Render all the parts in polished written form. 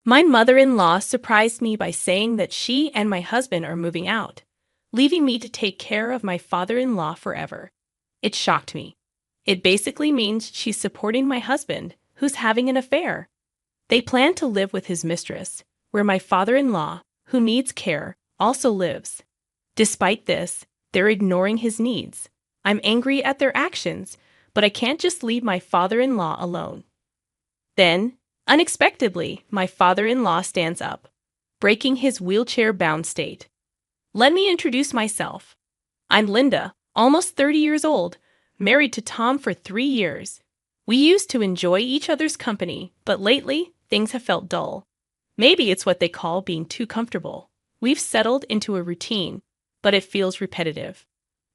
My mother-in-law surprised me by saying that she and my husband are moving out, leaving me to take care of my father-in-law forever. It shocked me. It basically means she's supporting my husband, who's having an affair. They plan to live with his mistress, where my father-in-law, who needs care, also lives. Despite this, they're ignoring his needs. I'm angry at their actions, but I can't just leave my father-in-law alone. Then, unexpectedly, my father-in-law stands up, breaking his wheelchair-bound state. Let me introduce myself. I'm Linda, almost 30 years old, married to Tom for 3 years. We used to enjoy each other's company, but lately, things have felt dull. Maybe it's what they call being too comfortable. We've settled into a routine, but it feels repetitive.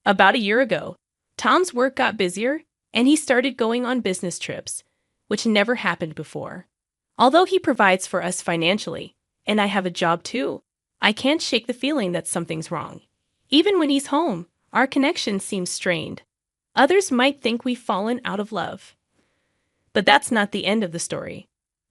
About a year ago, Tom's work got busier, and he started going on business trips, which never happened before. Although he provides for us financially, and I have a job too, I can't shake the feeling that something's wrong. Even when he's home, our connection seems strained. Others might think we've fallen out of love. But that's not the end of the story.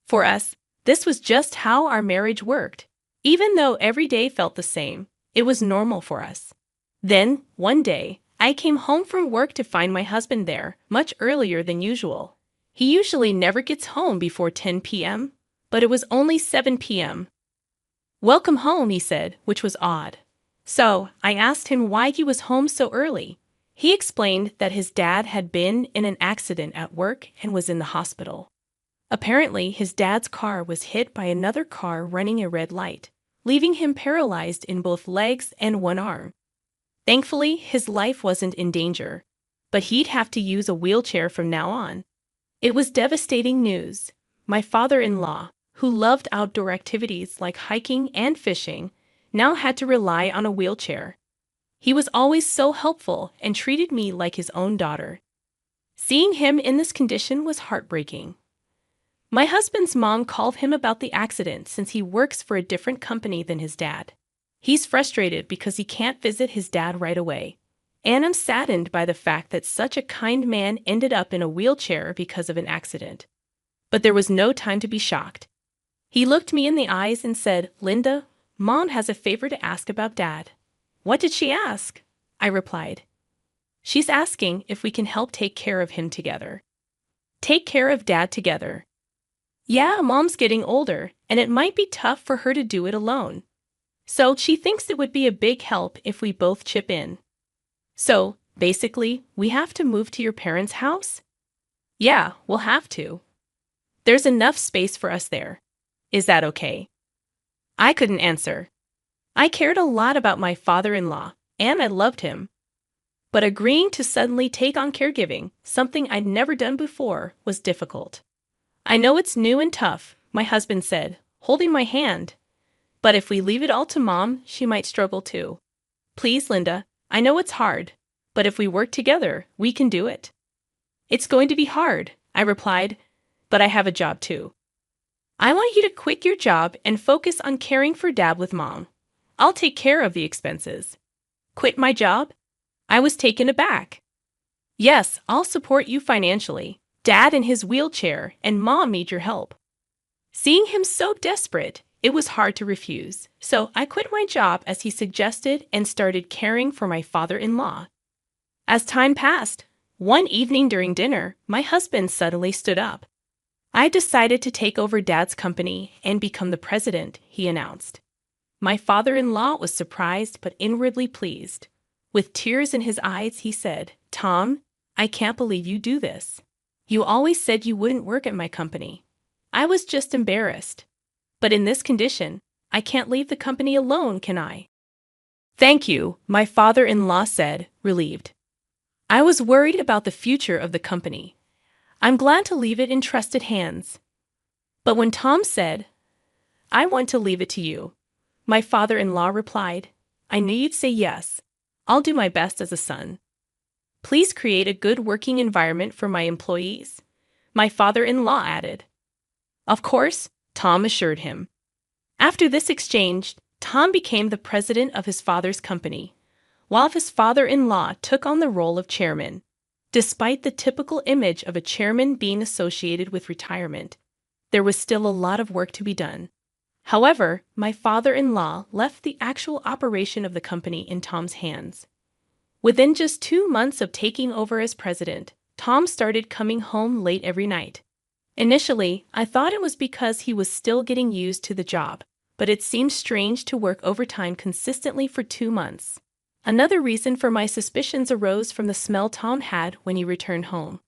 For us, this was just how our marriage worked. Even though every day felt the same, it was normal for us. Then, one day, I came home from work to find my husband there, much earlier than usual. He usually never gets home before 10 p.m., but it was only 7 p.m. "Welcome home," he said, which was odd. So, I asked him why he was home so early. He explained that his dad had been in an accident at work and was in the hospital. Apparently, his dad's car was hit by another car running a red light, leaving him paralyzed in both legs and one arm. Thankfully, his life wasn't in danger, but he'd have to use a wheelchair from now on. It was devastating news. My father-in-law, who loved outdoor activities like hiking and fishing, now had to rely on a wheelchair. He was always so helpful and treated me like his own daughter. Seeing him in this condition was heartbreaking. My husband's mom called him about the accident since he works for a different company than his dad. He's frustrated because he can't visit his dad right away. And I'm saddened by the fact that such a kind man ended up in a wheelchair because of an accident. But there was no time to be shocked. He looked me in the eyes and said, "Linda, Mom has a favor to ask about Dad." "What did she ask?" I replied. "She's asking if we can help take care of him together." Take care of Dad together. Yeah, Mom's getting older, and it might be tough for her to do it alone. So she thinks it would be a big help if we both chip in. So, basically, we have to move to your parents' house? Yeah, we'll have to. There's enough space for us there. Is that okay? I couldn't answer. I cared a lot about my father-in-law, and I loved him. But agreeing to suddenly take on caregiving, something I'd never done before, was difficult. "I know it's new and tough," my husband said, holding my hand. "But if we leave it all to Mom, she might struggle too. Please, Linda, I know it's hard, but if we work together, we can do it." "It's going to be hard," I replied, "but I have a job too." "I want you to quit your job and focus on caring for Dad with Mom. I'll take care of the expenses." "Quit my job?" I was taken aback. "Yes, I'll support you financially. Dad in his wheelchair and Mom need your help." Seeing him so desperate, it was hard to refuse, so I quit my job as he suggested and started caring for my father-in-law. As time passed, one evening during dinner, my husband suddenly stood up. "I decided to take over Dad's company and become the president," he announced. My father-in-law was surprised but inwardly pleased. With tears in his eyes, he said, "Tom, I can't believe you do this. You always said you wouldn't work at my company." I was just embarrassed. "But in this condition, I can't leave the company alone, can I?" "Thank you," my father-in-law said, relieved. I was worried about the future of the company. "I'm glad to leave it in trusted hands." But when Tom said, "I want to leave it to you," my father-in-law replied, "I knew you'd say yes. I'll do my best as a son. Please create a good working environment for my employees," my father-in-law added. "Of course," Tom assured him. After this exchange, Tom became the president of his father's company, while his father-in-law took on the role of chairman. Despite the typical image of a chairman being associated with retirement, there was still a lot of work to be done. However, my father-in-law left the actual operation of the company in Tom's hands. Within just 2 months of taking over as president, Tom started coming home late every night. Initially, I thought it was because he was still getting used to the job, but it seemed strange to work overtime consistently for 2 months. Another reason for my suspicions arose from the smell Tom had when he returned home.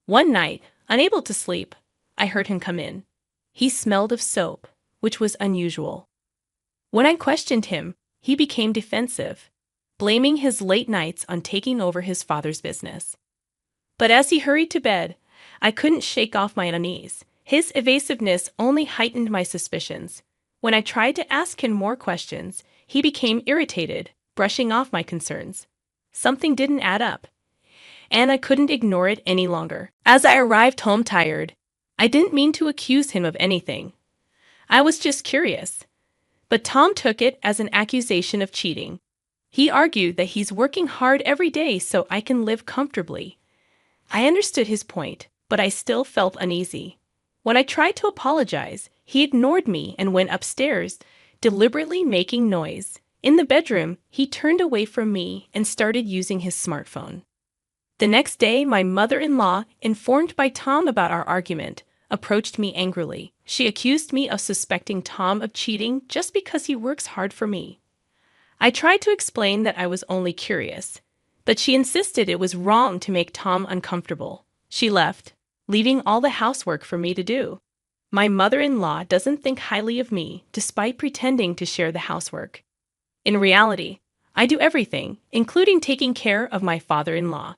One night, unable to sleep, I heard him come in. He smelled of soap, which was unusual. When I questioned him, he became defensive, blaming his late nights on taking over his father's business. But as he hurried to bed, I couldn't shake off my unease. His evasiveness only heightened my suspicions. When I tried to ask him more questions, he became irritated, brushing off my concerns. Something didn't add up, and I couldn't ignore it any longer. As I arrived home tired, I didn't mean to accuse him of anything. I was just curious. But Tom took it as an accusation of cheating. He argued that he's working hard every day so I can live comfortably. I understood his point, but I still felt uneasy. When I tried to apologize, he ignored me and went upstairs, deliberately making noise. In the bedroom, he turned away from me and started using his smartphone. The next day, my mother-in-law, informed by Tom about our argument, approached me angrily. She accused me of suspecting Tom of cheating just because he works hard for me. I tried to explain that I was only curious, but she insisted it was wrong to make Tom uncomfortable. She left, leaving all the housework for me to do. My mother-in-law doesn't think highly of me despite pretending to share the housework. In reality, I do everything, including taking care of my father-in-law.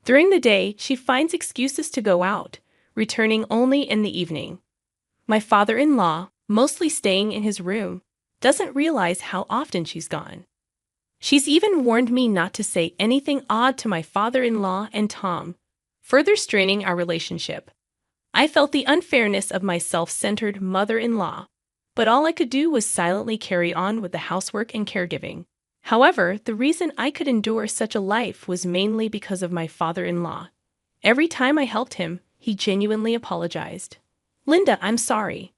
During the day, she finds excuses to go out, returning only in the evening. My father-in-law, mostly staying in his room, doesn't realize how often she's gone. She's even warned me not to say anything odd to my father-in-law and Tom, further straining our relationship. I felt the unfairness of my self-centered mother-in-law, but all I could do was silently carry on with the housework and caregiving. However, the reason I could endure such a life was mainly because of my father-in-law. Every time I helped him, he genuinely apologized. "Linda, I'm sorry.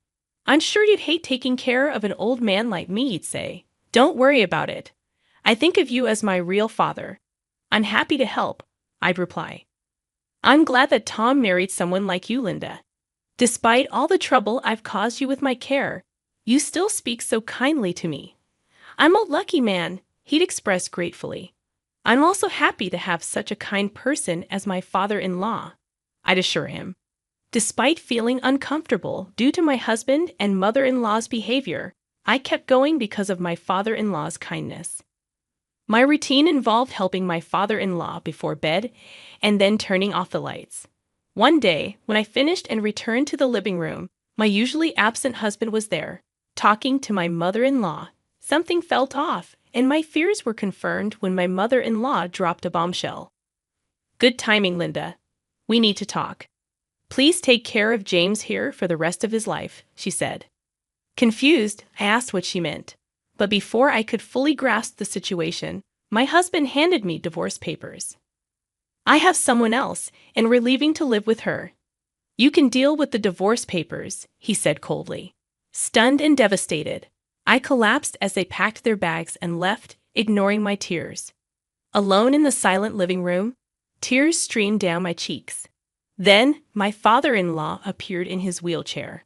I'm sure you'd hate taking care of an old man like me," he'd say. "Don't worry about it. I think of you as my real father. I'm happy to help," I'd reply. "I'm glad that Tom married someone like you, Linda. Despite all the trouble I've caused you with my care, you still speak so kindly to me." "I'm a lucky man," he'd express gratefully. "I'm also happy to have such a kind person as my father-in-law," I'd assure him. Despite feeling uncomfortable due to my husband and mother-in-law's behavior, I kept going because of my father-in-law's kindness. My routine involved helping my father-in-law before bed and then turning off the lights. One day, when I finished and returned to the living room, my usually absent husband was there, talking to my mother-in-law. Something felt off, and my fears were confirmed when my mother-in-law dropped a bombshell. "Good timing, Linda. We need to talk. Please take care of James here for the rest of his life," she said. Confused, I asked what she meant. But before I could fully grasp the situation, my husband handed me divorce papers. "I have someone else, and we're leaving to live with her. You can deal with the divorce papers," he said coldly. Stunned and devastated, I collapsed as they packed their bags and left, ignoring my tears. Alone in the silent living room, tears streamed down my cheeks. Then, my father-in-law appeared in his wheelchair.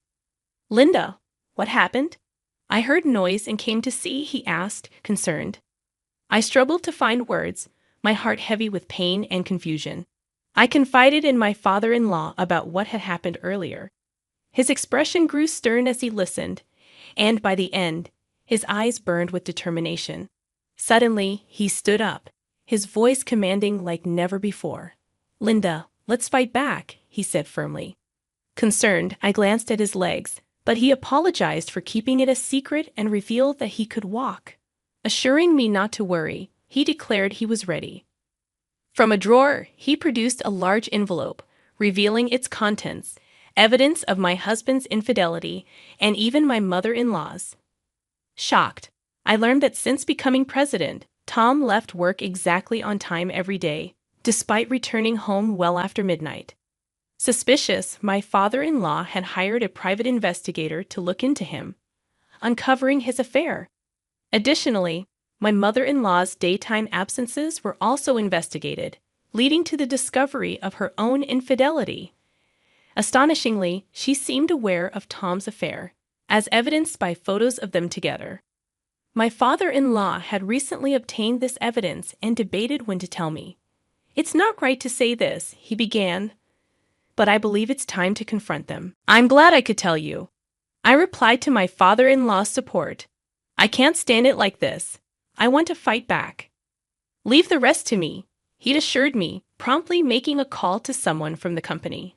"Linda, what happened?" "I heard noise and came to see," he asked, concerned. I struggled to find words, my heart heavy with pain and confusion. I confided in my father-in-law about what had happened earlier. His expression grew stern as he listened, and by the end, his eyes burned with determination. Suddenly, he stood up, his voice commanding like never before. "Linda, let's fight back," he said firmly. Concerned, I glanced at his legs, but he apologized for keeping it a secret and revealed that he could walk. Assuring me not to worry, he declared he was ready. From a drawer, he produced a large envelope, revealing its contents, evidence of my husband's infidelity and even my mother-in-law's. Shocked, I learned that since becoming president, Tom left work exactly on time every day, despite returning home well after midnight. Suspicious, my father-in-law had hired a private investigator to look into him. uncovering his affair. Additionally, my mother-in-law's daytime absences were also investigated, leading to the discovery of her own infidelity. Astonishingly, she seemed aware of Tom's affair, as evidenced by photos of them together. My father-in-law had recently obtained this evidence and debated when to tell me. "It's not right to say this," he began, "but I believe it's time to confront them." "I'm glad I could tell you," I replied to my father-in-law's support. "I can't stand it like this. I want to fight back." "Leave the rest to me," he'd assured me, promptly making a call to someone from the company.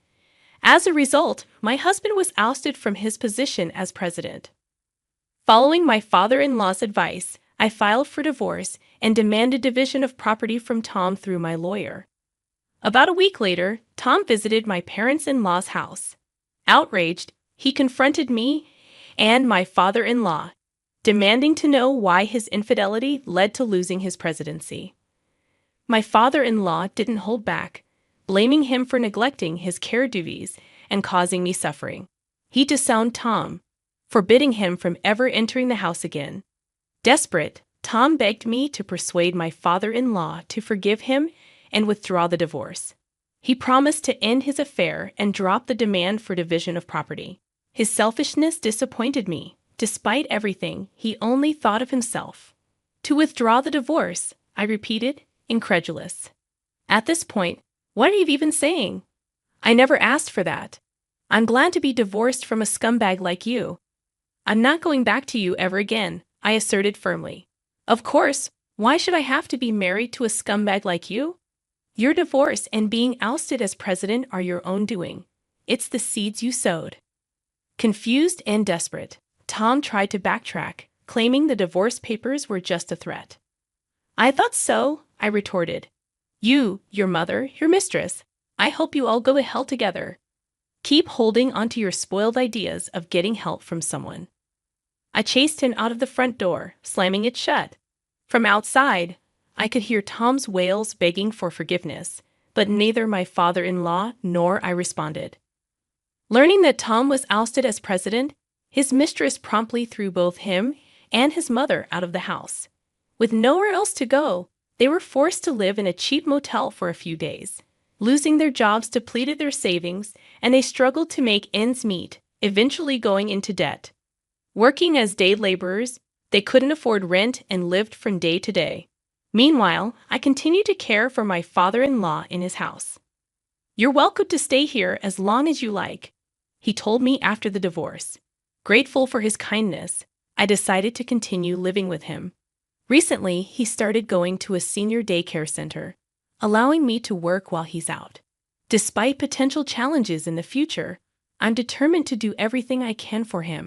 As a result, my husband was ousted from his position as president. Following my father-in-law's advice, I filed for divorce and demanded division of property from Tom through my lawyer. About a week later, Tom visited my parents-in-law's house. Outraged, he confronted me and my father-in-law, demanding to know why his infidelity led to losing his presidency. My father-in-law didn't hold back, blaming him for neglecting his care duties and causing me suffering. He disowned Tom, forbidding him from ever entering the house again. Desperate, Tom begged me to persuade my father-in-law to forgive him and withdraw the divorce. He promised to end his affair and drop the demand for division of property. His selfishness disappointed me. Despite everything, he only thought of himself. "To withdraw the divorce," I repeated, incredulous. At this point, what are you even saying? I never asked for that. I'm glad to be divorced from a scumbag like you. I'm not going back to you ever again, I asserted firmly. Of course, why should I have to be married to a scumbag like you? Your divorce and being ousted as president are your own doing. It's the seeds you sowed. Confused and desperate, Tom tried to backtrack, claiming the divorce papers were just a threat. "I thought so," I retorted. "You, your mother, your mistress. I hope you all go to hell together. Keep holding onto your spoiled ideas of getting help from someone." I chased him out of the front door, slamming it shut. From outside, I could hear Tom's wails begging for forgiveness, but neither my father-in-law nor I responded. Learning that Tom was ousted as president, his mistress promptly threw both him and his mother out of the house. With nowhere else to go, they were forced to live in a cheap motel for a few days. Losing their jobs depleted their savings, and they struggled to make ends meet, eventually going into debt. Working as day laborers, they couldn't afford rent and lived from day to day. Meanwhile, I continued to care for my father-in-law in his house. "You're welcome to stay here as long as you like," he told me after the divorce. Grateful for his kindness, I decided to continue living with him. Recently, he started going to a senior daycare center, allowing me to work while he's out. Despite potential challenges in the future, I'm determined to do everything I can for him.